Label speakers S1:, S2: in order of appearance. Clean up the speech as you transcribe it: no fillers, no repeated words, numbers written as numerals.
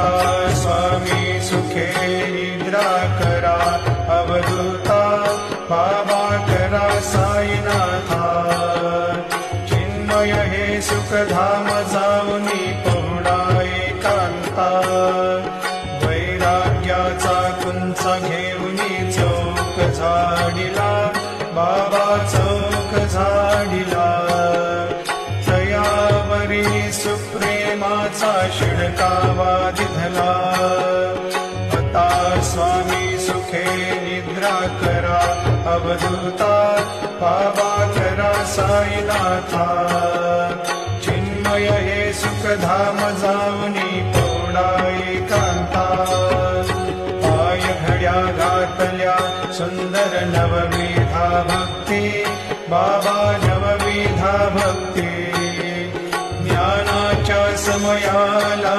S1: आता स्वामी सुखे निद्रा करा अवधूता बाबा करा साईनाथा चिन्मय हे सुखधाम जाऊनी पहुडा एकांता वैराग्याचा कुंच घेऊनी चौक झाडिला बाबा चौक झाडिला तयावरी सुप्रेमाचा शिडकावा दिधला आता स्वामी सुखे निद्रा करा अवधूता बाबा करा साईनाथा चिन्मय हे सुखधाम जाऊनी पौडा एकांता पाय घड्या घातल्या सुंदर नवविधा भक्ती बाबा नवविधा भक्ती ज्ञानाच्या समयाला